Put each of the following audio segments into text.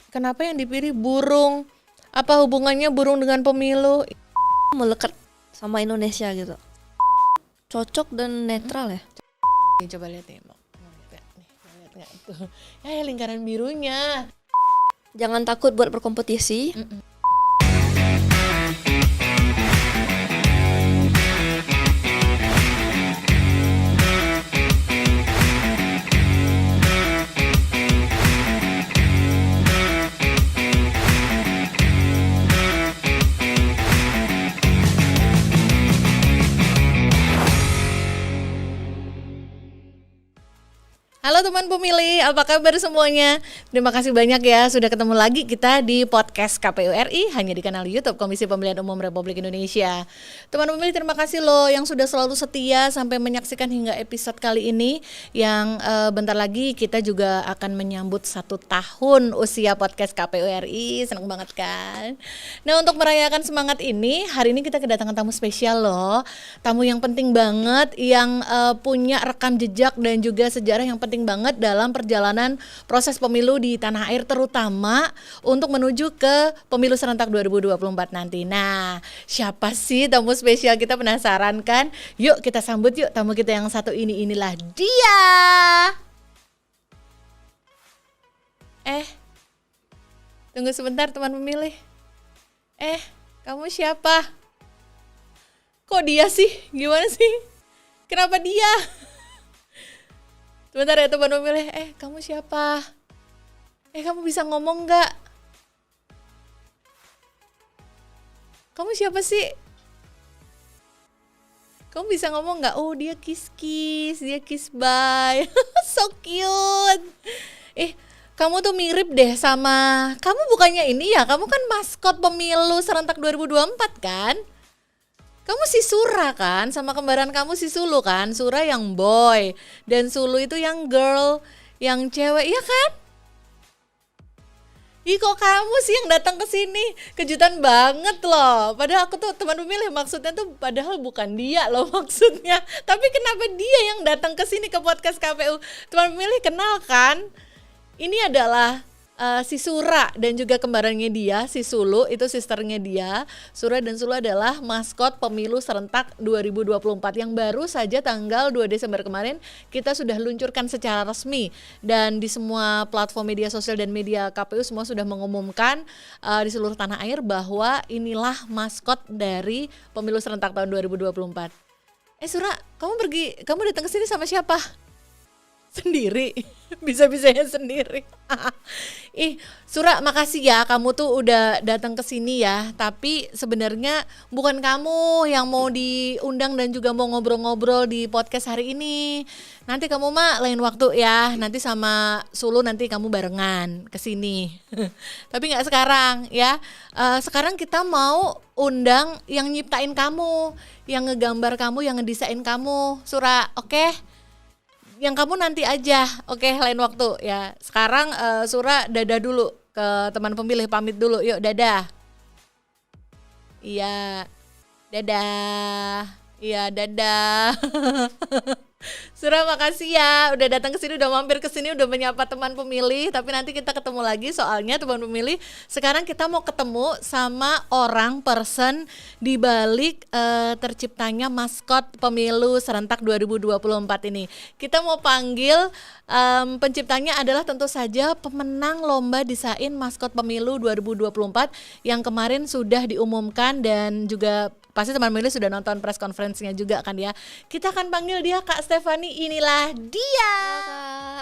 Kenapa yang dipilih burung? Apa hubungannya burung dengan pemilu? Melekat sama Indonesia gitu. Cocok dan netral ya. Coba lihat nih, mau lihat nih, lihat nggak tuh? Ya lingkaran birunya. Jangan takut buat berkompetisi. Halo teman pemilih, apa kabar semuanya? Terima kasih banyak ya sudah ketemu lagi kita di podcast KPU RI hanya di kanal YouTube Komisi Pemilihan Umum Republik Indonesia. Teman pemilih, terima kasih loh yang sudah selalu setia sampai menyaksikan hingga episode kali ini. Yang bentar lagi kita juga akan menyambut 1 tahun usia podcast KPU RI. Senang banget kan? Nah, untuk merayakan semangat ini, hari ini kita kedatangan tamu spesial loh. Tamu yang penting banget, yang punya rekam jejak dan juga sejarah yang penting banget dalam perjalanan proses pemilu di tanah air, terutama untuk menuju ke pemilu serentak 2024 nanti. Nah, siapa sih tamu spesial kita, penasaran kan? Yuk kita sambut yuk tamu kita yang satu ini, inilah dia. Tunggu sebentar teman pemilih. Kamu siapa? Kok dia sih? Gimana sih? Kenapa dia? Sebentar ya teman pemilih, kamu siapa? Kamu bisa ngomong nggak? Kamu siapa sih? Kamu bisa ngomong nggak? Oh, dia kiss bye. So cute. Kamu tuh mirip deh sama, kamu bukannya ini ya, kamu kan maskot pemilu serentak 2024 kan? Kamu si Sura kan, sama kembaran kamu si Sulu kan, Sura yang boy dan Sulu itu yang girl, yang cewek, iya kan? Ih, kok kamu sih yang datang ke sini? Kejutan banget loh. Padahal aku tuh teman pemilih, maksudnya tuh padahal bukan dia loh maksudnya. Tapi kenapa dia yang datang ke sini ke podcast KPU? Teman pemilih kenal kan? Ini adalah si Sura dan juga kembarannya dia, si Sulu, itu sisternya dia. Sura dan Sulu adalah maskot pemilu serentak 2024 yang baru saja tanggal 2 Desember kemarin kita sudah luncurkan secara resmi. Dan di semua platform media sosial dan media KPU semua sudah mengumumkan di seluruh tanah air bahwa inilah maskot dari pemilu serentak tahun 2024. Sura, kamu datang ke sini sama siapa? Sendiri, bisa-bisanya sendiri. Sura, makasih ya kamu tuh udah datang ke sini ya. Tapi sebenarnya bukan kamu yang mau diundang dan juga mau ngobrol-ngobrol di podcast hari ini. Nanti kamu mah lain waktu ya. Nanti sama Sulu nanti kamu barengan ke sini. Tapi nggak sekarang ya. Sekarang kita mau undang yang nyiptain kamu, yang ngegambar kamu, yang ngedesain kamu, Sura, oke? Yang kamu nanti aja, oke, lain waktu ya. Sekarang Sura dadah dulu ke teman pemilih, pamit dulu, yuk dadah. Iya, dadah. Iya, dadah. Sura, makasih ya udah datang ke sini, udah mampir ke sini, udah menyapa teman pemilih. Tapi nanti kita ketemu lagi, soalnya teman pemilih sekarang kita mau ketemu sama person di balik terciptanya maskot pemilu serentak 2024 ini. Kita mau panggil penciptanya adalah tentu saja pemenang lomba desain maskot pemilu 2024 yang kemarin sudah diumumkan, dan juga pasti teman pemilih sudah nonton press conference-nya juga kan ya. Kita akan panggil dia, Kak Stefani. Inilah dia.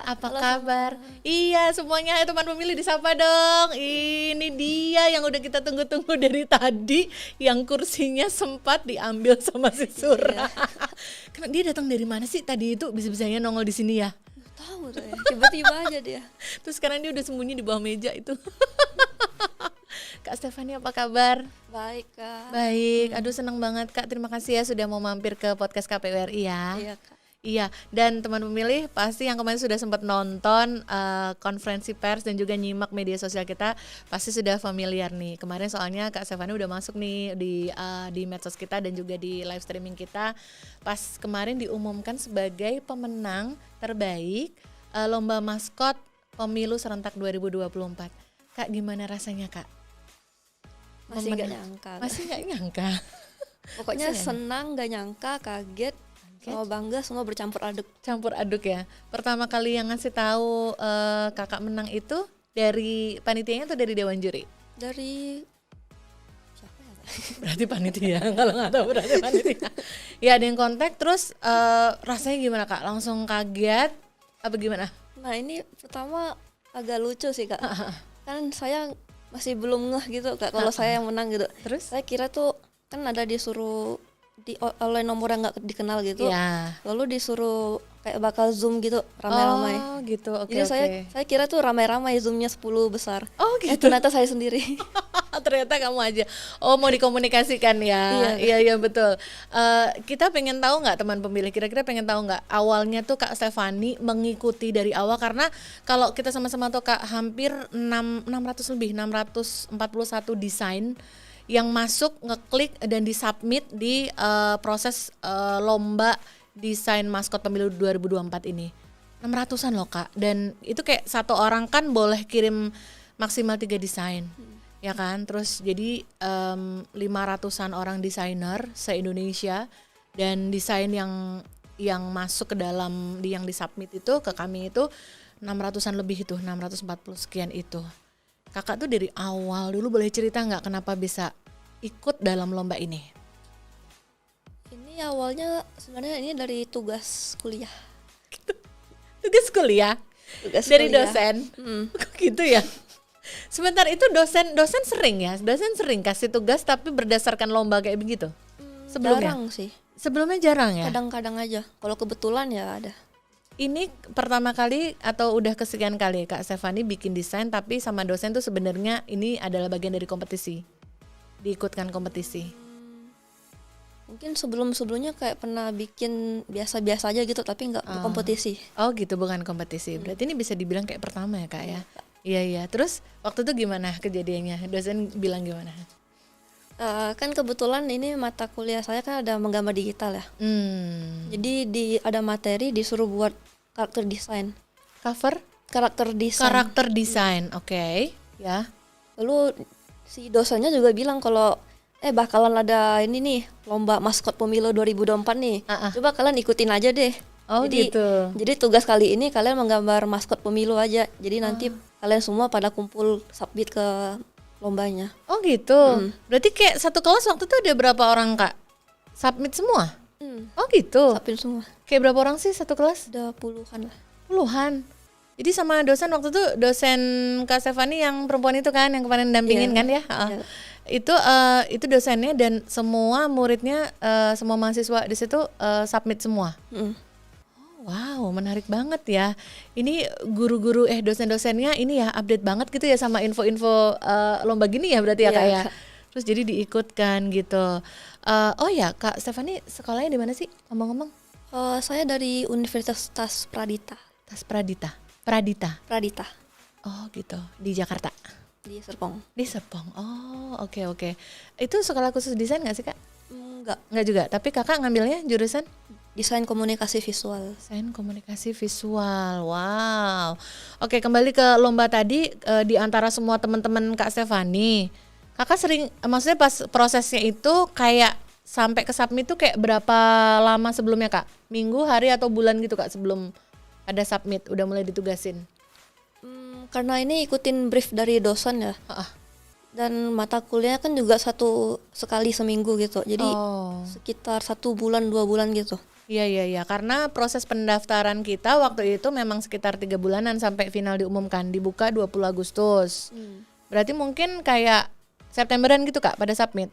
Apa kabar? Iya, semuanya teman pemilih disapa dong. Ini dia yang udah kita tunggu-tunggu dari tadi, yang kursinya sempat diambil sama si Sura. Karena dia datang dari mana sih tadi itu, bisa-bisanya nongol di sini ya? Tahu tuh ya, tiba-tiba aja dia. Terus sekarang dia udah sembunyi di bawah meja itu. Kak Stefani, apa kabar? Baik, Kak. Baik, aduh senang banget Kak, terima kasih ya sudah mau mampir ke podcast KPU RI ya. Iya, Kak. Iya, dan teman pemilih pasti yang kemarin sudah sempat nonton konferensi pers dan juga nyimak media sosial kita pasti sudah familiar nih. Kemarin soalnya Kak Stefani udah masuk nih di medsos kita dan juga di live streaming kita. Pas kemarin diumumkan sebagai pemenang terbaik lomba maskot pemilu serentak 2024. Kak, gimana rasanya Kak? Masih nggak nyangka. Masih nggak nyangka. Pokoknya masih nggak senang, nggak nyangka, kaget, sama bangga, semua bercampur aduk. Campur aduk ya. Pertama kali yang ngasih tahu kakak menang itu dari panitianya atau dari dewan juri? Dari siapa ya? Berarti panitia. Kalau nggak tahu berarti panitia. Ya, ada yang kontak. Terus rasanya gimana Kak? Langsung kaget apa gimana? Nah ini pertama agak lucu sih Kak. Kan saya masih belum ngeh gitu Kak kalau saya yang menang gitu. Terus? Saya kira tuh kan ada disuruh oleh nomor yang nggak dikenal gitu. Ya. Lalu disuruh kayak bakal zoom gitu ramai-ramai. Oh gitu, oke. Jadi saya kira tuh ramai-ramai, zoomnya 10 besar. Oh gitu. Ternyata saya sendiri. Ternyata kamu aja. Oh, mau dikomunikasikan ya. Iya betul. Kita pengen tahu nggak teman pemilih, kira-kira pengen tahu nggak awalnya tuh Kak Stefani mengikuti dari awal, karena kalau kita sama-sama tuh Kak hampir 641 desain yang masuk, ngeklik dan disubmit di proses lomba desain maskot pemilu 2024 ini. 600-an loh Kak, dan itu kayak satu orang kan boleh kirim maksimal 3 desain. Ya kan, terus jadi 500-an orang desainer se-Indonesia, dan desain yang masuk ke dalam yang disubmit itu ke kami itu 600-an lebih, itu 640 sekian itu. Kakak tuh dari awal dulu boleh cerita nggak kenapa bisa ikut dalam lomba ini? Ini awalnya sebenarnya ini dari tugas kuliah. Tugas kuliah? Tugas dari kuliah. Dosen? Kok gitu ya? Sebentar, itu dosen sering ya? Dosen sering kasih tugas tapi berdasarkan lomba kayak begitu? Sebelumnya? Jarang sih. Sebelumnya jarang ya? Kadang-kadang aja. Kalau kebetulan ya ada. Ini pertama kali atau udah kesekian kali Kak Stefani bikin desain tapi sama dosen tuh sebenarnya ini adalah bagian dari kompetisi? Diikutkan kompetisi? Mungkin sebelumnya kayak pernah bikin biasa-biasa aja gitu tapi nggak kompetisi. Oh gitu, bukan kompetisi. Berarti ini bisa dibilang kayak pertama ya Kak ya? Iya. Terus waktu itu gimana kejadiannya? Dosen bilang gimana? Kan kebetulan ini mata kuliah saya kan ada menggambar digital ya. Jadi ada materi disuruh buat karakter desain. Karakter desain, oke. Ya. Lalu si dosennya juga bilang kalau bakalan ada ini nih lomba maskot pemilu 2024 nih. Coba kalian ikutin aja deh. Oh gitu. Jadi tugas kali ini kalian menggambar maskot pemilu aja. Jadi nanti kalian semua pada kumpul submit ke lombanya. Oh gitu. Berarti kayak satu kelas waktu itu ada berapa orang Kak? Submit semua? Oh gitu. Submit semua. Kayak berapa orang sih satu kelas? Ada puluhan lah. Puluhan. Jadi sama dosen waktu itu, dosen Kak Stefani yang perempuan itu kan, yang kemarin dampingin kan ya? Itu dosennya dan semua muridnya, semua mahasiswa di situ submit semua. Wow, menarik banget ya. Ini guru-guru dosen-dosennya ini ya update banget gitu ya sama info-info lomba gini ya berarti ya Kak ya. Terus jadi diikutkan gitu. Oh ya Kak Stefani sekolahnya di mana sih ngomong-ngomong? Saya dari Universitas Pradita. Oh gitu, di Jakarta. Di Serpong. Oh oke. Itu sekolah khusus desain nggak sih Kak? Enggak juga. Tapi Kakak ngambilnya jurusan? Desain komunikasi visual. Wow. Oke, kembali ke lomba tadi, di antara semua teman-teman Kak Stefani, Kakak sering, maksudnya pas prosesnya itu kayak sampai ke submit tuh kayak berapa lama sebelumnya Kak? Minggu, hari atau bulan gitu Kak sebelum ada submit udah mulai ditugasin? Karena ini ikutin brief dari dosen ya. Dan mata kuliahnya kan juga sekali seminggu gitu. Jadi sekitar 1 bulan 2 bulan gitu. Iya, karena proses pendaftaran kita waktu itu memang sekitar 3 bulanan sampai final diumumkan, dibuka 20 Agustus. Berarti mungkin kayak Septemberan gitu Kak pada submit?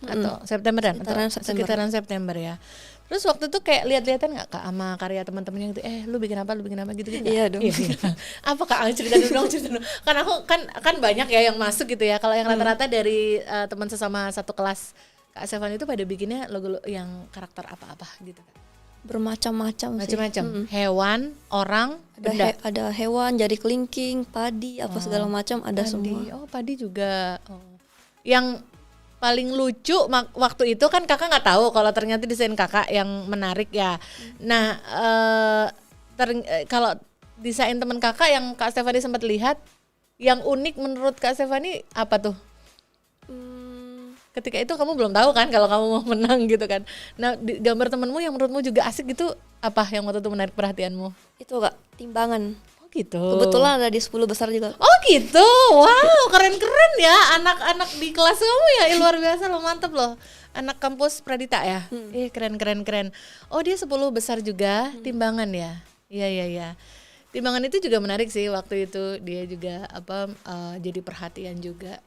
Atau Septemberan? Sekitaran September ya. Terus waktu itu kayak lihat-lihatan nggak Kak sama karya teman-temannya gitu, lu bikin apa gitu nggak? Iya dong. Apa Kak, cerita dulu. Kan aku kan banyak ya yang masuk gitu ya. Kalau yang rata-rata dari teman sesama satu kelas Kak Stefani itu pada bikinnya logo yang karakter apa-apa gitu Kak? Bermacam-macam sih. Hewan, orang, benda. Ada hewan, jari kelingking, padi, apa segala macam ada semua. Oh padi juga. Yang paling lucu waktu itu kan Kakak nggak tahu kalau ternyata desain Kakak yang menarik ya. Nah kalau desain teman Kakak yang Kak Stefani sempat lihat yang unik menurut Kak Stefani apa tuh? Ketika itu kamu belum tahu kan kalau kamu mau menang gitu kan. Nah, gambar temenmu yang menurutmu juga asik gitu apa yang waktu itu menarik perhatianmu? Itu Kak, timbangan. Oh gitu. Kebetulan ada di 10 besar juga. Oh gitu. Wow, keren-keren ya anak-anak di kelas kamu ya. Luar biasa loh, mantep loh. Anak kampus Pradita ya. Keren. Oh, dia 10 besar juga timbangan ya. Iya. Timbangan itu juga menarik sih waktu itu, dia juga jadi perhatian juga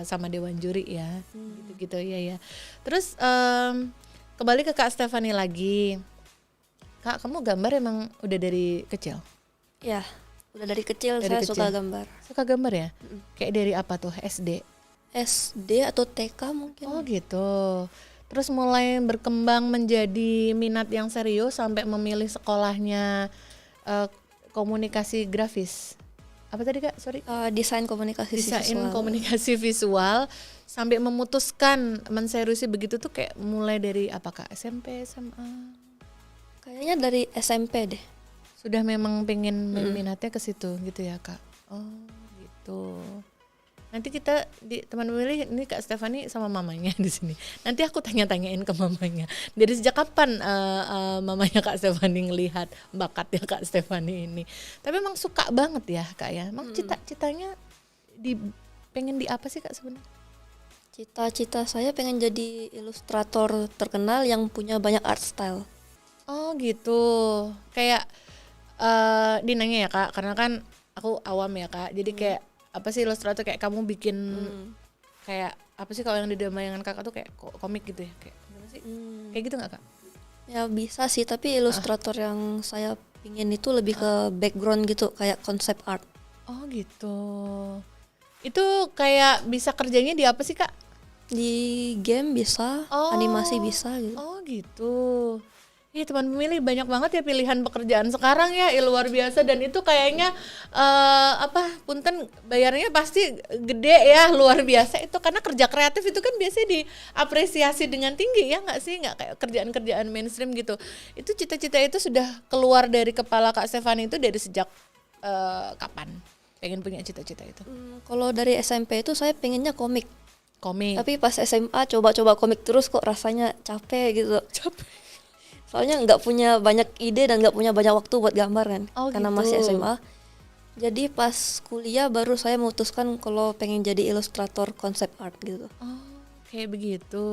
sama dewan juri ya. Gitu ya. Terus kembali ke Kak Stefani lagi. Kak, kamu gambar emang udah dari kecil? Ya, udah dari kecil saya suka gambar. Suka gambar ya? Kayak dari apa tuh? SD atau TK mungkin. Oh gitu. Terus mulai berkembang menjadi minat yang serius sampai memilih sekolahnya komunikasi grafis. Apa tadi Kak? Sorry. Desain komunikasi visual sampai memutuskan menseriusi begitu tuh kayak mulai dari apa Kak? SMP, SMA? Kayaknya dari SMP deh. Sudah memang pengen minatnya ke situ gitu ya Kak. Oh gitu. Nanti kita di teman pemilih ini Kak Stefani sama mamanya di sini. Nanti aku tanya-tanyain ke mamanya. Dari sejak kapan mamanya Kak Stefani ngelihat bakatnya Kak Stefani ini? Tapi emang suka banget ya Kak ya. Emang cita-citanya pengen di apa sih Kak sebenarnya? Cita-cita saya pengen jadi ilustrator terkenal yang punya banyak art style. Oh gitu. Kayak dinanya ya Kak, karena kan aku awam ya Kak. Jadi kayak apa sih ilustrator, kayak kamu bikin kayak apa sih kalau yang di bayangan Kakak tuh kayak komik gitu ya, kayak gimana sih? Kayak gitu nggak Kak? Ya bisa sih, tapi ilustrator yang saya pingin itu lebih ke background gitu, kayak konsep art. Oh gitu. Itu kayak bisa kerjanya di apa sih Kak? Di game bisa, animasi bisa gitu. Oh gitu. Iya, teman pemilih banyak banget ya pilihan pekerjaan sekarang ya, luar biasa. Dan itu kayaknya punten bayarnya pasti gede ya, luar biasa itu, karena kerja kreatif itu kan biasanya diapresiasi dengan tinggi ya nggak sih, nggak kayak kerjaan-kerjaan mainstream gitu. Itu cita-cita itu sudah keluar dari kepala Kak Stefani itu dari sejak kapan pengen punya cita-cita itu? Kalau dari SMP itu saya pengennya komik. Tapi pas SMA coba-coba komik terus kok rasanya capek gitu. Soalnya nggak punya banyak ide dan nggak punya banyak waktu buat gambar kan, karena gitu. masih SMA. Jadi pas kuliah baru saya memutuskan kalau pengen jadi ilustrator konsep art gitu. Oh, kayak begitu.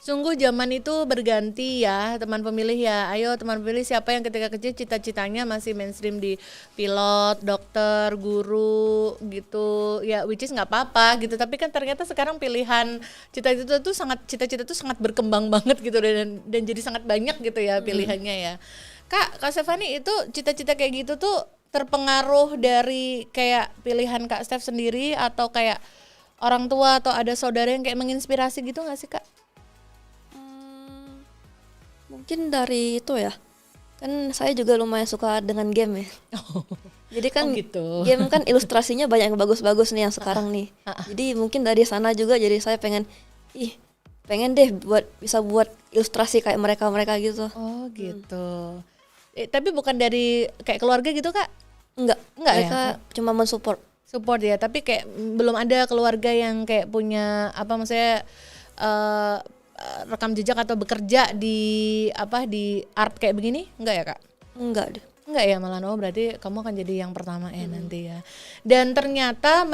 Sungguh zaman itu berganti ya teman pemilih ya. Ayo teman pemilih, siapa yang ketika kecil cita-citanya masih mainstream di pilot, dokter, guru gitu ya, which is nggak apa-apa gitu. Tapi kan ternyata sekarang pilihan cita-cita itu sangat berkembang banget gitu, dan jadi sangat banyak gitu ya pilihannya ya. Kak Stefani itu cita-cita kayak gitu tuh terpengaruh dari kayak pilihan Kak Stef sendiri, atau kayak orang tua atau ada saudara yang kayak menginspirasi gitu nggak sih Kak? Mungkin dari itu ya, kan saya juga lumayan suka dengan game ya. Jadi kan gitu. Game kan ilustrasinya banyak yang bagus-bagus nih yang sekarang nih. Jadi mungkin dari sana juga jadi saya pengen deh bisa buat ilustrasi kayak mereka gitu. Oh gitu. Tapi bukan dari kayak keluarga gitu Kak? Enggak mereka ya? Cuma mensupport. Support ya, tapi kayak belum ada keluarga yang kayak punya maksudnya rekam jejak atau bekerja di art kayak begini, enggak ya Kak? Enggak deh. Enggak ya, malah berarti kamu akan jadi yang pertama nanti ya. Dan ternyata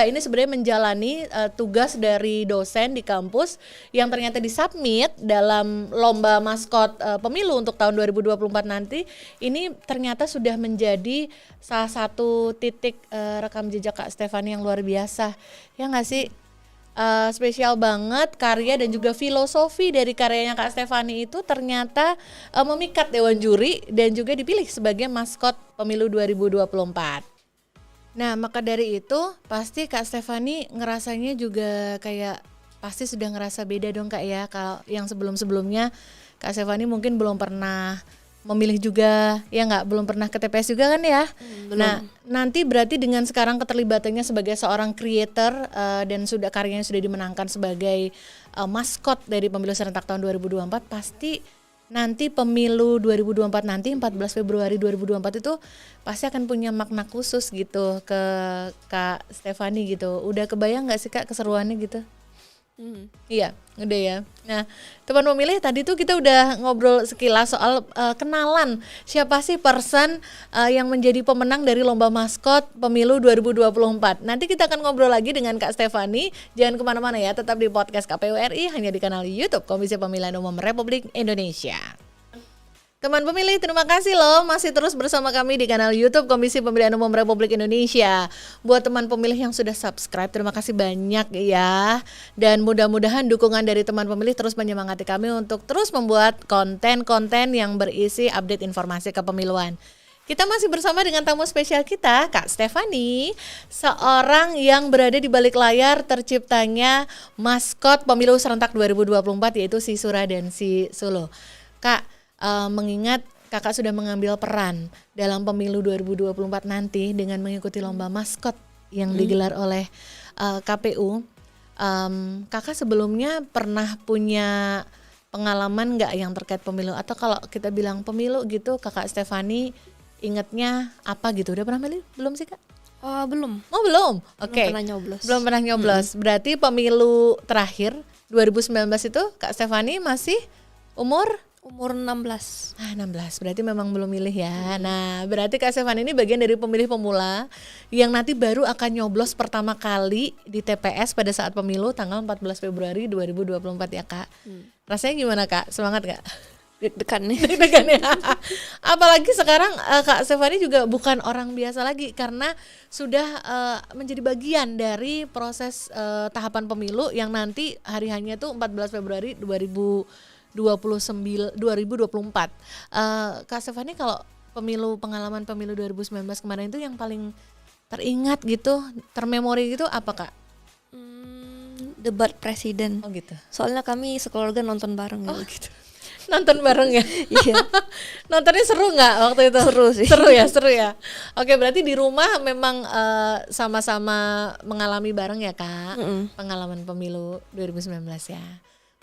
ini sebenarnya menjalani tugas dari dosen di kampus yang ternyata disubmit dalam lomba maskot pemilu untuk tahun 2024 nanti. Ini ternyata sudah menjadi salah satu titik rekam jejak Kak Stefani yang luar biasa. Ya nggak sih? Spesial banget karya dan juga filosofi dari karyanya Kak Stefani itu ternyata memikat dewan juri dan juga dipilih sebagai maskot pemilu 2024. Nah, maka dari itu pasti Kak Stefani ngerasanya juga kayak pasti sudah ngerasa beda dong Kak ya. Kalau yang sebelum-sebelumnya Kak Stefani mungkin belum pernah memilih juga, ya belum pernah ke TPS juga kan ya. Belum. Nah, nanti berarti dengan sekarang keterlibatannya sebagai seorang creator dan karyanya sudah dimenangkan sebagai maskot dari pemilu serentak tahun 2024, pasti nanti pemilu 2024 nanti 14 Februari 2024 itu pasti akan punya makna khusus gitu ke Kak Stefani gitu. Udah kebayang nggak sih Kak keseruannya gitu? Iya, udah ya. Nah, teman pemilih tadi tuh kita udah ngobrol sekilas soal kenalan siapa sih person yang menjadi pemenang dari lomba maskot pemilu 2024. Nanti kita akan ngobrol lagi dengan Kak Stefani. Jangan kemana-mana ya, tetap di podcast KPU RI hanya di kanal YouTube Komisi Pemilihan Umum Republik Indonesia. Teman pemilih, terima kasih loh masih terus bersama kami di kanal YouTube Komisi Pemilihan Umum Republik Indonesia. Buat teman pemilih yang sudah subscribe, terima kasih banyak ya. Dan mudah-mudahan dukungan dari teman pemilih terus menyemangati kami untuk terus membuat konten-konten yang berisi update informasi kepemiluan. Kita masih bersama dengan tamu spesial kita, Kak Stefani, seorang yang berada di balik layar terciptanya maskot pemilu serentak 2024 yaitu si Sura dan si Sulu. Kak, mengingat kakak sudah mengambil peran dalam pemilu 2024 nanti dengan mengikuti lomba maskot yang digelar oleh KPU, kakak sebelumnya pernah punya pengalaman nggak yang terkait pemilu? Atau kalau kita bilang pemilu gitu, kakak Stefani ingatnya apa gitu? Udah pernah milih? Belum sih Kak? Belum. Oh belum? Oke. Belum pernah nyoblos. Berarti pemilu terakhir 2019 itu Kak Stefani masih umur 16. 16, berarti memang belum milih ya. Nah, berarti Kak Stefani ini bagian dari pemilih pemula yang nanti baru akan nyoblos pertama kali di TPS pada saat pemilu tanggal 14 Februari 2024 ya Kak. Rasanya gimana Kak? Semangat gak? Deg-degan nih. Deg-degan ya. Apalagi sekarang Kak Stefani juga bukan orang biasa lagi karena sudah menjadi bagian dari proses tahapan pemilu yang nanti hari hanya tuh 14 Februari 2024. Kak Stefani kalau pengalaman pemilu 2019 kemarin itu yang paling teringat gitu, termemori gitu apa Kak? Debat presiden. Oh gitu. Soalnya kami sekeluarga nonton bareng gitu. Oh gitu. Nonton bareng ya? Iya. Nontonnya seru nggak waktu itu? Seru sih. Seru ya. Oke, berarti di rumah memang sama-sama mengalami bareng ya Kak, pengalaman pemilu 2019 ya.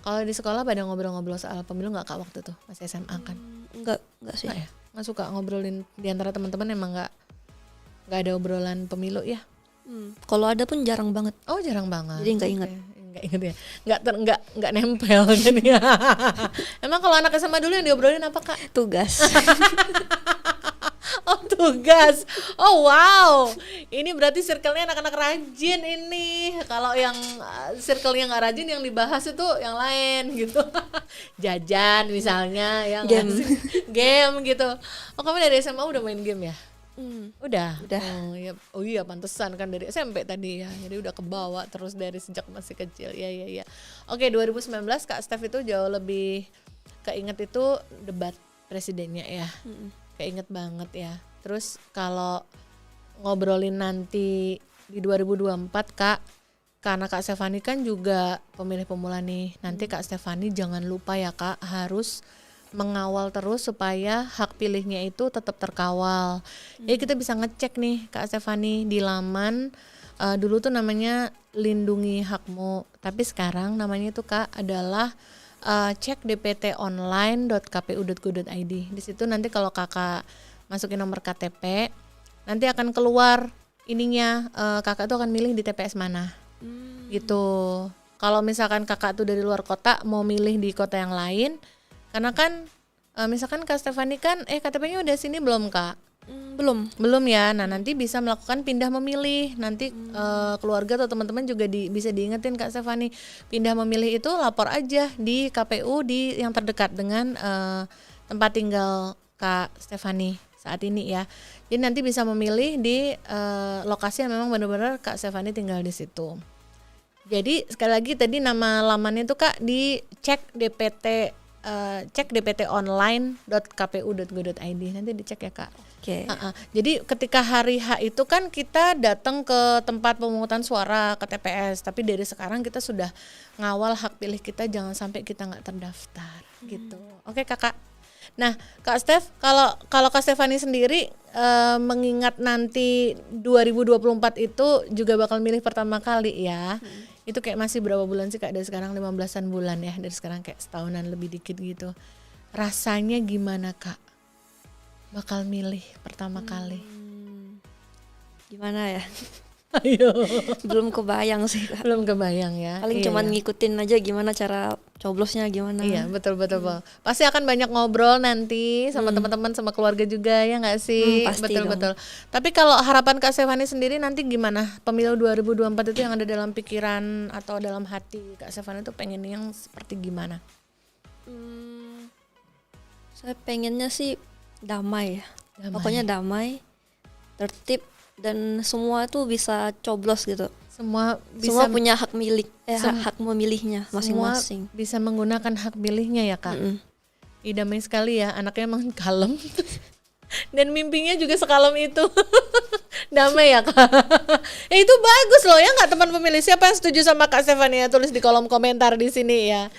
Kalau di sekolah pada ngobrol-ngobrol soal pemilu nggak Kak waktu tuh masih SMA kan? Enggak sih. Nggak ya? Nggak suka ngobrolin di antara teman-teman, emang nggak ada obrolan pemilu ya? Kalau ada pun jarang banget. Oh jarang banget. Jadi nggak ingat. Nggak ingat ya? Nggak nempel kan ya? Emang kalau anak SMA dulu yang diobrolin apa Kak? Tugas. Oh tugas. Oh wow. Ini berarti circle-nya anak-anak rajin ini. Kalau yang circle-nya nggak rajin yang dibahas itu yang lain gitu. Jajan misalnya, yang game gitu. Oh kamu dari SMA udah main game ya? Udah. Oh iya pantesan kan dari SMP tadi ya. Jadi udah kebawa terus dari sejak masih kecil. Iya. Oke, 2019 Kak Steph itu jauh lebih keinget itu debat presidennya ya. Keinget banget ya. Terus kalau ngobrolin nanti di 2024 Kak, karena Kak Stefani kan juga pemilih pemula nih. Nanti Kak Stefani jangan lupa ya Kak, harus mengawal terus supaya hak pilihnya itu tetap terkawal. Jadi kita bisa ngecek nih Kak Stefani di laman dulu tuh namanya Lindungi Hakmu, tapi sekarang namanya itu Kak adalah cek dptonline.kpu.go.id. Di situ nanti kalau Kakak masukin nomor KTP, nanti akan keluar ininya, Kakak tuh akan milih di TPS mana. Gitu. Kalau misalkan Kakak tuh dari luar kota mau milih di kota yang lain, karena kan misalkan Kak Stefani kan KTP-nya udah sini belum Kak? Belum ya. Nah nanti bisa melakukan pindah memilih. Nanti keluarga atau teman-teman juga bisa diingetin Kak Stefani, pindah memilih itu lapor aja di KPU di yang terdekat dengan tempat tinggal Kak Stefani saat ini ya. Jadi nanti bisa memilih di lokasi yang memang benar-benar Kak Stefani tinggal di situ. Jadi sekali lagi tadi nama lamannya itu Kak dicek cek dptonline.kpu.go.id, nanti dicek ya Kak. Oke. Jadi ketika hari H itu kan kita datang ke tempat pemungutan suara ke TPS, tapi dari sekarang kita sudah ngawal hak pilih kita, jangan sampai kita nggak terdaftar gitu. Oke Kakak. Nah Kak Steph, kalau Kak Stefani sendiri mengingat nanti 2024 itu juga bakal milih pertama kali ya. Itu kayak masih berapa bulan sih Kak? Dari sekarang 15-an bulan ya, dari sekarang kayak setahunan lebih dikit gitu. rasanya gimana Kak? Bakal milih pertama kali. Gimana ya? Ayo. Belum kebayang sih Kak. Belum kebayang ya. Paling cuman ngikutin aja gimana cara coblosnya gimana. Iya betul. Pasti akan banyak ngobrol nanti sama teman-teman, sama keluarga juga ya nggak sih? Pasti Betul. Tapi kalau harapan Kak Stefani sendiri nanti gimana? Pemilu 2024 itu yang ada dalam pikiran atau dalam hati Kak Stefani itu pengen yang seperti gimana? Saya pengennya sih damai ya. Pokoknya damai, tertib, dan semua tuh bisa coblos gitu. Semua punya hak milik, hak memilihnya masing-masing. Semua bisa menggunakan hak pilihnya ya Kak. Damai sekali ya, anaknya emang kalem. Dan mimpinya juga sekalem itu. Damai ya Kak. Itu bagus loh ya nggak teman pemilih? Siapa yang setuju sama Kak Stefania? Tulis di kolom komentar di sini ya.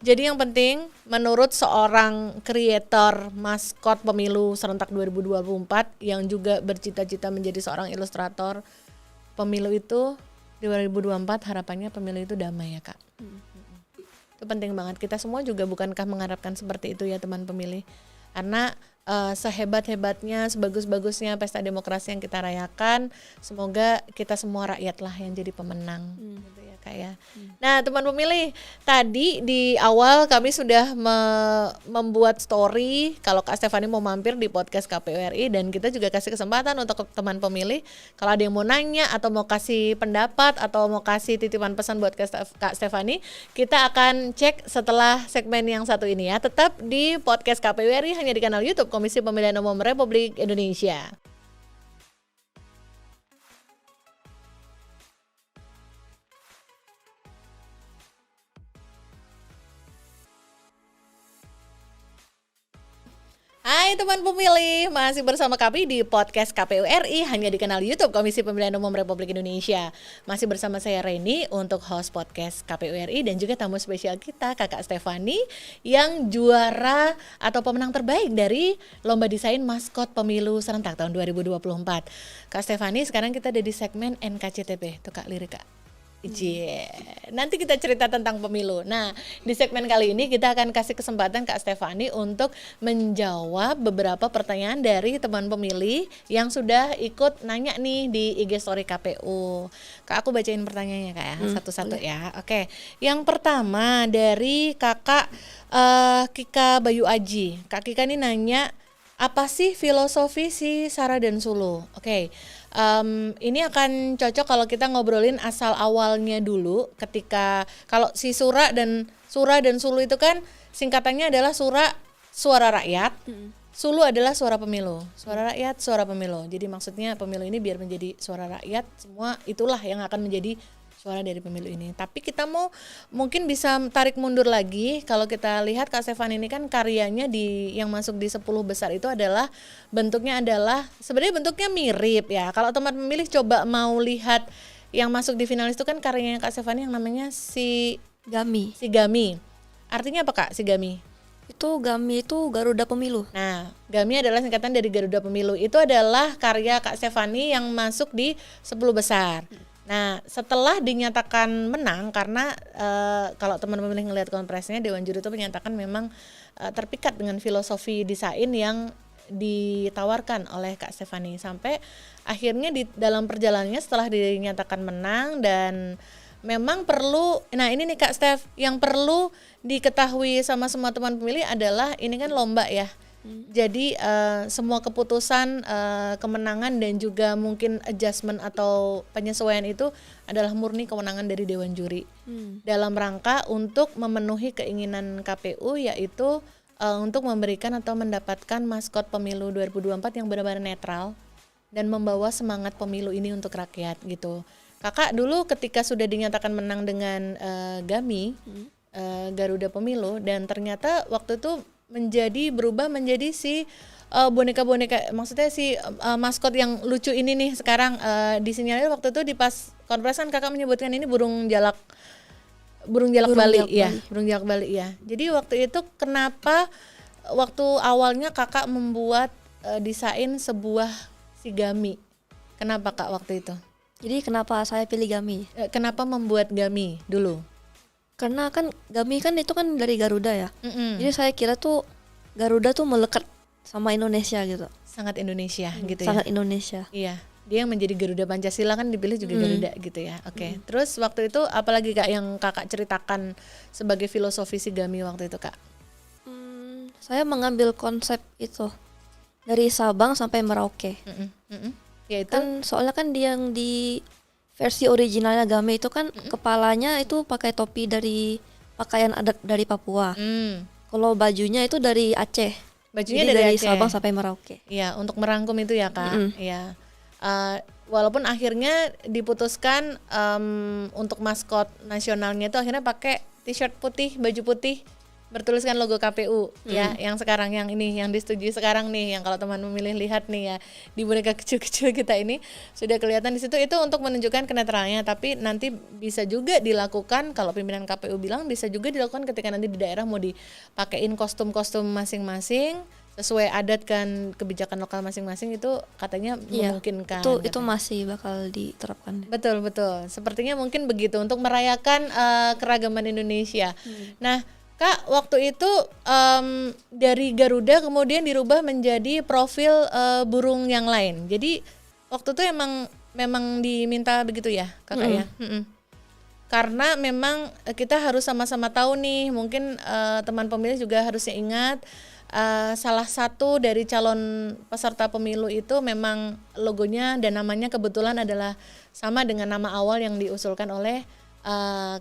Jadi yang penting menurut seorang kreator maskot pemilu serentak 2024 yang juga bercita-cita menjadi seorang ilustrator pemilu itu 2024, harapannya pemilu itu damai ya Kak. Itu penting banget. Kita semua juga bukankah mengharapkan seperti itu ya teman pemilih. Karena sehebat-hebatnya, sebagus-bagusnya pesta demokrasi yang kita rayakan, semoga kita semua rakyat lah yang jadi pemenang. Gitu ya Kak ya. Nah teman pemilih, tadi di awal kami sudah membuat story kalau Kak Stefani mau mampir di podcast KPU RI, dan kita juga kasih kesempatan untuk teman pemilih kalau ada yang mau nanya atau mau kasih pendapat atau mau kasih titipan pesan buat Kak Stefani, kita akan cek setelah segmen yang satu ini ya. Tetap di podcast KPU RI hanya di kanal YouTube Komisi Pemilihan Umum Republik Indonesia. Hai teman pemilih, masih bersama kami di podcast KPU RI hanya di kanal YouTube Komisi Pemilihan Umum Republik Indonesia. Masih bersama saya Reni untuk host podcast KPU RI dan juga tamu spesial kita Kakak Stefani yang juara atau pemenang terbaik dari Lomba Desain Maskot Pemilu Serentak tahun 2024. Kak Stefani, sekarang kita ada di segmen NKCTP. Tuh Kak, lirik Kak. Nanti kita cerita tentang pemilu. Nah, di segmen kali ini kita akan kasih kesempatan Kak Stefani untuk menjawab beberapa pertanyaan dari teman pemilih yang sudah ikut nanya nih di IG Story KPU. Kak, aku bacain pertanyaannya Kak ya, satu-satu ya. Oke, yang pertama dari Kakak Kika Bayu Aji. Kak Kika ini nanya, apa sih filosofi si Sara dan Sulu? Oke. Ini akan cocok kalau kita ngobrolin asal awalnya dulu, ketika kalau si Sura dan Sulu itu kan singkatannya adalah suara rakyat, Sulu adalah suara pemilu, suara rakyat, suara pemilu. Jadi maksudnya pemilu ini biar menjadi suara rakyat, semua itulah yang akan menjadi suara dari pemilu ini. Tapi kita mungkin bisa tarik mundur lagi. Kalau kita lihat Kak Stefani ini kan karyanya yang masuk di 10 besar itu adalah sebenarnya bentuknya mirip ya. Kalau teman pemilih coba mau lihat yang masuk di finalis itu kan karyanya Kak Stefani yang namanya si Gami. Artinya apa Kak si Gami? Itu Gami itu Garuda Pemilu. Nah, Gami adalah singkatan dari Garuda Pemilu. Itu adalah karya Kak Stefani yang masuk di 10 besar. Nah, setelah dinyatakan menang karena kalau teman-teman ngelihat konferensinya, Dewan Juri itu menyatakan memang terpikat dengan filosofi desain yang ditawarkan oleh Kak Stefani, sampai akhirnya di dalam perjalanannya setelah dinyatakan menang dan memang perlu, nah ini nih Kak Stef, yang perlu diketahui sama semua teman pemilih adalah ini kan lomba ya. Jadi semua keputusan kemenangan dan juga mungkin adjustment atau penyesuaian itu adalah murni kewenangan dari Dewan Juri dalam rangka untuk memenuhi keinginan KPU, yaitu untuk memberikan atau mendapatkan maskot pemilu 2024 yang benar-benar netral dan membawa semangat pemilu ini untuk rakyat gitu. Kakak dulu ketika sudah dinyatakan menang dengan Gami, Garuda Pemilu, dan ternyata waktu itu berubah menjadi si boneka-boneka, maksudnya si maskot yang lucu ini nih sekarang disinyalir waktu itu di pas konferensi kan Kakak menyebutkan ini burung jalak Bali ya. Jadi waktu itu kenapa waktu awalnya Kakak membuat desain sebuah si Gami? Kenapa Kak waktu itu? Jadi kenapa saya pilih Gami? Kenapa membuat Gami dulu? Karena kan Gami kan itu kan dari Garuda ya. Jadi saya kira tuh Garuda tuh melekat sama Indonesia gitu. Sangat Indonesia gitu ya. Sangat Indonesia. Iya, dia yang menjadi Garuda Pancasila kan dipilih juga Garuda gitu ya. Oke. Terus waktu itu apalagi Kak yang Kakak ceritakan sebagai filosofi Shigami waktu itu Kak? Saya mengambil konsep itu dari Sabang sampai Merauke. Yaitu Kan soalnya kan dia yang di versi originalnya Game itu kan kepalanya itu pakai topi dari pakaian adat dari Papua. Kalau bajunya itu dari Aceh. bajunya Jadi dari dari Aceh. Sabang sampai Merauke. Iya, untuk merangkum itu ya Kak. Iya. Walaupun akhirnya diputuskan untuk maskot nasionalnya itu akhirnya pakai t-shirt putih, baju putih bertuliskan logo KPU ya, yang sekarang yang ini yang disetujui sekarang nih, yang kalau teman memilih lihat nih ya di boneka kecil-kecil kita ini sudah kelihatan di situ, itu untuk menunjukkan kenetralnya. Tapi nanti bisa juga dilakukan, kalau pimpinan KPU bilang bisa juga dilakukan ketika nanti di daerah mau dipakein kostum-kostum masing-masing sesuai adat kan kebijakan lokal masing-masing, itu katanya memungkinkan. Itu masih bakal diterapkan. Betul. Sepertinya mungkin begitu untuk merayakan keragaman Indonesia. Nah, Kak, waktu itu dari Garuda kemudian dirubah menjadi profil burung yang lain. Jadi waktu itu memang diminta begitu ya, Kakak ya? Karena memang kita harus sama-sama tahu nih, mungkin teman pemilih juga harusnya ingat, salah satu dari calon peserta pemilu itu memang logonya dan namanya kebetulan adalah sama dengan nama awal yang diusulkan oleh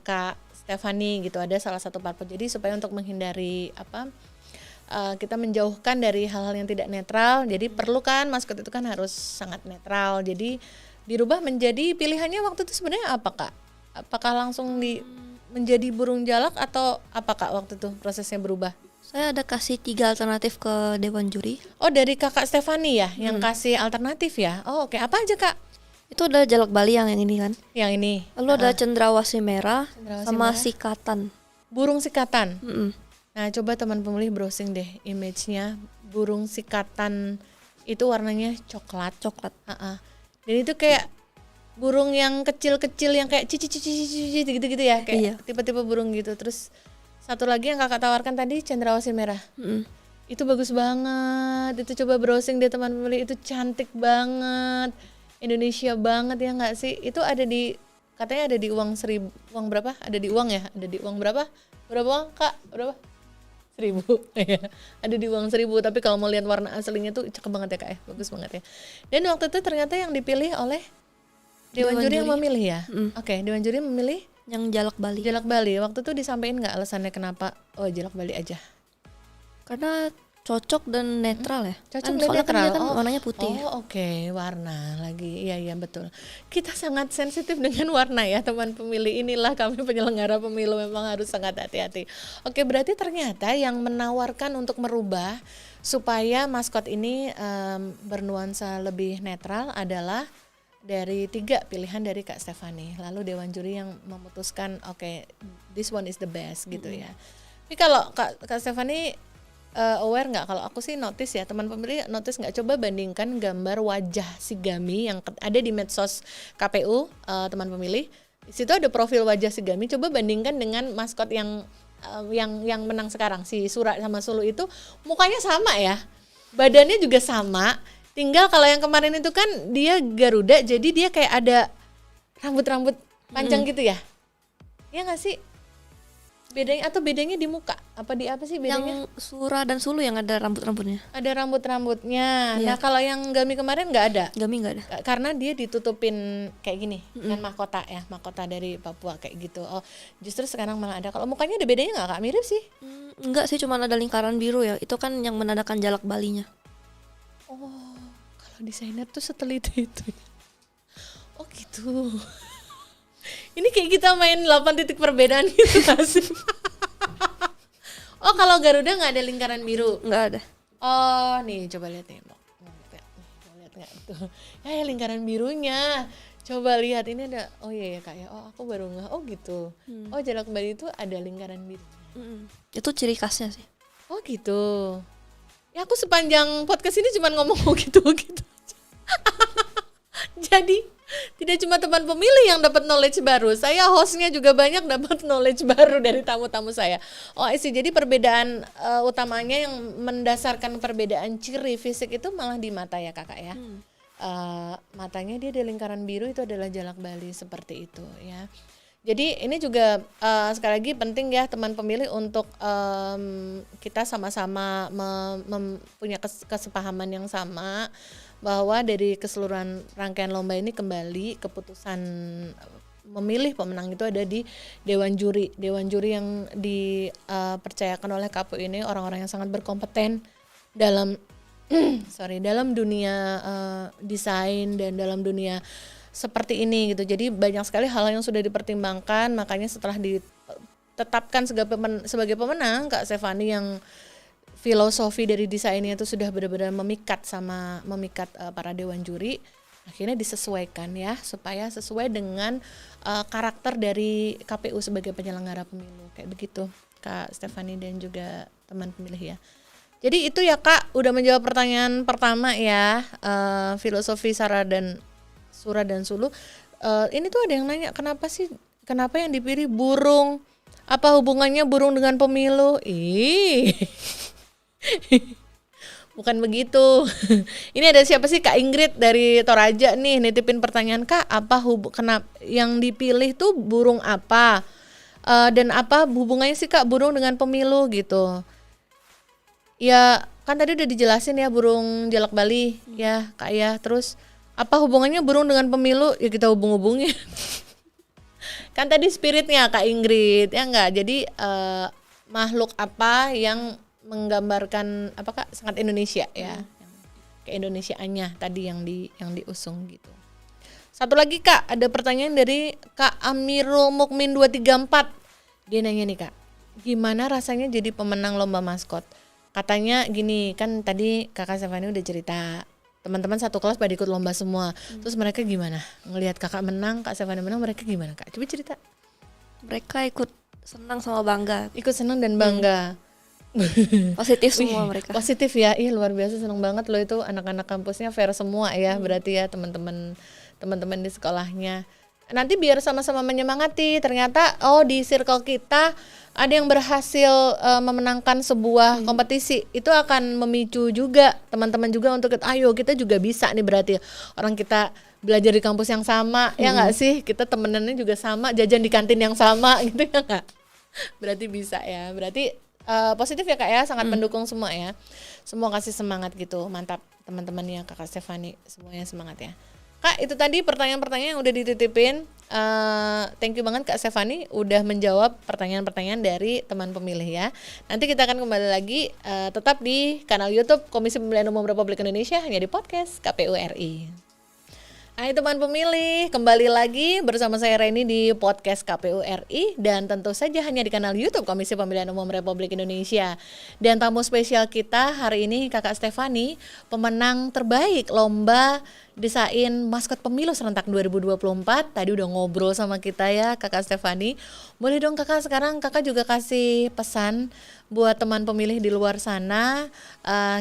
Kak Stephanie gitu, ada salah satu parpol. Jadi supaya untuk menghindari kita menjauhkan dari hal-hal yang tidak netral, jadi perlu kan maskot itu kan harus sangat netral. Jadi dirubah menjadi, pilihannya waktu itu sebenarnya apa Kak? Apakah langsung menjadi burung jalak atau apa Kak waktu itu prosesnya berubah? Saya ada kasih 3 alternatif ke Dewan Juri. Oh, dari Kakak Stephanie ya yang kasih alternatif ya? Oh oke. Apa aja Kak? Itu ada jalak Bali yang ini kan. Yang ini. Lalu ada cendrawasih merah sama sikatan. Burung sikatan. Nah, coba teman pemilih browsing deh image-nya. Burung sikatan itu warnanya coklat. Dan itu kayak burung yang kecil-kecil yang kayak cici gitu-gitu ya, kayak tipe-tipe burung gitu. Terus satu lagi yang Kakak tawarkan tadi cendrawasih merah. Itu bagus banget. Itu coba browsing deh teman pemilih, itu cantik banget. Indonesia banget ya nggak sih? Itu ada di, katanya ada di uang 1.000, uang berapa? Ada di uang ya? Ada di uang berapa? Berapa uang Kak? Berapa? 1.000 ya. Ada di uang 1.000, tapi kalau mau lihat warna aslinya tuh cakep banget ya Kak ya, bagus banget ya. Dan waktu itu ternyata yang dipilih oleh Dewan Juri yang memilih ya. Oke, Dewan Juri memilih yang jalak Bali. Jalak Bali. Waktu itu disampaikan nggak alasannya kenapa? Oh, jalak Bali aja. Karena cocok dan netral ya. Cocok dan netral. Kan dia kan warnanya putih. Oh oke. Warna lagi. Iya betul. Kita sangat sensitif dengan warna ya teman pemilih. Inilah kami penyelenggara pemilu memang harus sangat hati-hati. Oke, berarti ternyata yang menawarkan untuk merubah supaya maskot ini bernuansa lebih netral adalah dari 3 pilihan dari Kak Stephanie. Lalu Dewan Juri yang memutuskan oke, this one is the best gitu ya. Tapi kalau Kak Stephanie aware nggak, kalau aku sih notice ya, teman pemilih notice nggak, coba bandingkan gambar wajah Shigami yang ada di medsos KPU, teman pemilih, di situ ada profil wajah Shigami, coba bandingkan dengan maskot yang menang sekarang, si Sura sama Sulu itu mukanya sama ya, badannya juga sama, tinggal kalau yang kemarin itu kan dia Garuda, jadi dia kayak ada rambut-rambut panjang gitu ya nggak sih? Bedanya di muka? Apa sih bedanya? Yang Sura dan Sulu yang ada rambut-rambutnya. Ada rambut-rambutnya. Iya. Nah, kalau yang Gami kemarin nggak ada. Gami nggak ada. Karena dia ditutupin kayak gini, kan mahkota ya, mahkota dari Papua kayak gitu. Oh, justru sekarang malah ada. Kalau mukanya ada bedanya nggak Kak? Mirip sih. Enggak sih, cuma ada lingkaran biru ya. Itu kan yang menandakan jalak Balinya. Oh, kalau desainer tuh seteliti itu. Oh gitu. Ini kayak kita main 8 titik perbedaan gitu gak sih? Oh, kalau Garuda nggak ada lingkaran biru? Nggak ada. Oh, nih coba lihat nih, mau lihat nggak tuh? Ya lingkaran birunya. Coba lihat ini ada. Oh iya ya Kak ya. Oh aku baru nggak. Oh gitu. Oh jalak Bali itu ada lingkaran biru. Itu ciri khasnya sih. Oh gitu. Ya aku sepanjang podcast ini cuma ngomong gitu. Jadi Tidak cuma teman pemilih yang dapat knowledge baru, saya hostnya juga banyak dapat knowledge baru dari tamu-tamu saya. Oh, isi jadi perbedaan utamanya yang mendasarkan perbedaan ciri fisik itu malah di mata ya kakak ya. Matanya dia di lingkaran biru itu adalah jalak bali seperti itu ya. Jadi ini juga sekali lagi penting ya teman pemilih untuk kita sama-sama punya kesepahaman yang sama bahwa dari keseluruhan rangkaian lomba ini kembali keputusan memilih pemenang itu ada di Dewan Juri yang dipercayakan oleh KPU ini orang-orang yang sangat berkompeten dalam dalam dunia desain dan dalam dunia seperti ini gitu. Jadi banyak sekali hal yang sudah dipertimbangkan, makanya setelah ditetapkan sebagai pemenang Kak Stefani yang filosofi dari desainnya itu sudah benar-benar memikat para dewan juri, akhirnya disesuaikan ya supaya sesuai dengan karakter dari KPU sebagai penyelenggara pemilu kayak begitu Kak Stefani dan juga teman pemilih ya. Jadi itu ya Kak, udah menjawab pertanyaan pertama ya, filosofi Sara dan Sura dan Sulu. Ini tuh ada yang nanya kenapa yang dipilih burung? Apa hubungannya burung dengan pemilu? Bukan begitu. Ini ada siapa sih Kak Ingrid dari Toraja nih nitipin pertanyaan Kak, kenapa yang dipilih tuh burung apa? Dan apa hubungannya sih Kak burung dengan pemilu gitu? Ya kan tadi udah dijelasin ya burung jalak bali ya Kak ya. Terus apa hubungannya burung dengan pemilu? Ya kita hubung-hubungin. Kan tadi spiritnya Kak Ingrid ya enggak. Jadi makhluk apa yang menggambarkan apa Kak sangat Indonesia ya, keindonesiaannya tadi yang diusung gitu. Satu lagi Kak, ada pertanyaan dari Kak Amirul Mukmin 234. Dia nanya nih Kak, gimana rasanya jadi pemenang lomba maskot? Katanya gini, kan tadi Kakak Stefani udah cerita teman-teman satu kelas pada ikut lomba semua. Terus mereka gimana? Ngelihat Kakak menang, Kak Stefani menang, mereka gimana Kak? Coba cerita. Mereka ikut senang sama bangga. Ikut senang dan bangga. Positif semua mereka. Positif ya, luar biasa, seneng banget loh itu anak-anak kampusnya fair semua ya, berarti ya teman-teman di sekolahnya. Nanti biar sama-sama menyemangati, ternyata di circle kita ada yang berhasil memenangkan sebuah kompetisi, itu akan memicu juga teman-teman juga untuk ayo kita juga bisa nih, berarti orang kita belajar di kampus yang sama ya nggak sih, kita temenannya juga sama, jajan di kantin yang sama gitu ya nggak, berarti bisa ya, berarti positif ya Kak ya, sangat mendukung semua ya, semua kasih semangat gitu, mantap teman-temannya Kakak Stefani, semuanya semangat ya Kak. Itu tadi pertanyaan-pertanyaan yang udah dititipin, thank you banget Kak Stefani udah menjawab pertanyaan-pertanyaan dari teman pemilih ya. Nanti kita akan kembali lagi tetap di kanal YouTube Komisi Pemilihan Umum Republik Indonesia, hanya di podcast KPU RI. Hai teman pemilih, kembali lagi bersama saya Reni di podcast KPU RI dan tentu saja hanya di kanal YouTube Komisi Pemilihan Umum Republik Indonesia. Dan tamu spesial kita hari ini Kakak Stefani, pemenang terbaik lomba desain maskot pemilu serentak 2024. Tadi udah ngobrol sama kita ya Kakak Stefani. Boleh dong Kakak sekarang Kakak juga kasih pesan buat teman pemilih di luar sana,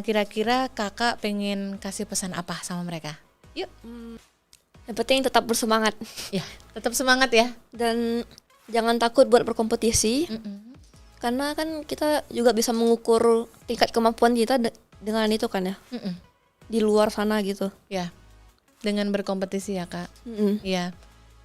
kira-kira Kakak pengen kasih pesan apa sama mereka? Yuk. Yang penting tetap bersemangat. Ya, tetap semangat ya. Dan jangan takut buat berkompetisi. Karena kan kita juga bisa mengukur tingkat kemampuan kita dengan itu kan ya. Di luar sana gitu. Ya. Dengan berkompetisi ya Kak. Ya.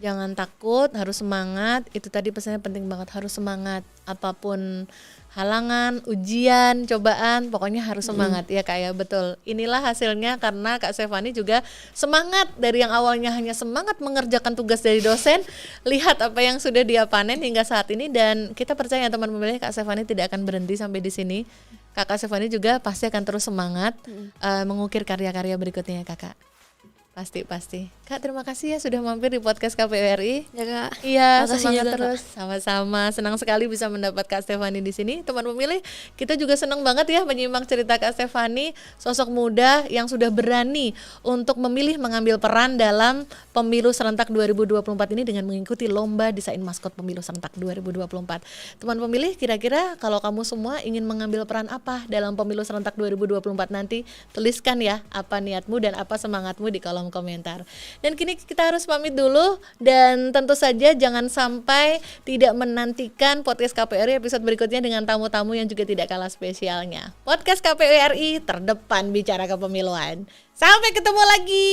Jangan takut, harus semangat. Itu tadi pesannya penting banget, harus semangat. Apapun halangan, ujian, cobaan, pokoknya harus semangat ya Kak ya, betul. Inilah hasilnya karena Kak Stefani juga semangat dari yang awalnya hanya semangat mengerjakan tugas dari dosen, lihat apa yang sudah dia panen hingga saat ini, dan kita percaya teman pemilih Kak Stefani tidak akan berhenti sampai di sini. Kakak Stefani juga pasti akan terus semangat mengukir karya-karya berikutnya ya Kakak. Pasti. Kak, terima kasih ya sudah mampir di podcast KPU RI. Ya Kak. Iya, semangat juga, terus. Kak. Sama-sama. Senang sekali bisa mendapat Kak Stefani di sini. Teman pemilih, kita juga senang banget ya menyimak cerita Kak Stefani, sosok muda yang sudah berani untuk memilih mengambil peran dalam pemilu serentak 2024 ini dengan mengikuti lomba desain maskot pemilu serentak 2024. Teman pemilih, kira-kira kalau kamu semua ingin mengambil peran apa dalam pemilu serentak 2024 nanti, tuliskan ya apa niatmu dan apa semangatmu di kolom kolom komentar. Dan kini kita harus pamit dulu, dan tentu saja jangan sampai tidak menantikan podcast KPU RI episode berikutnya dengan tamu-tamu yang juga tidak kalah spesialnya. Podcast KPU RI terdepan bicara kepemiluan. Sampai ketemu lagi.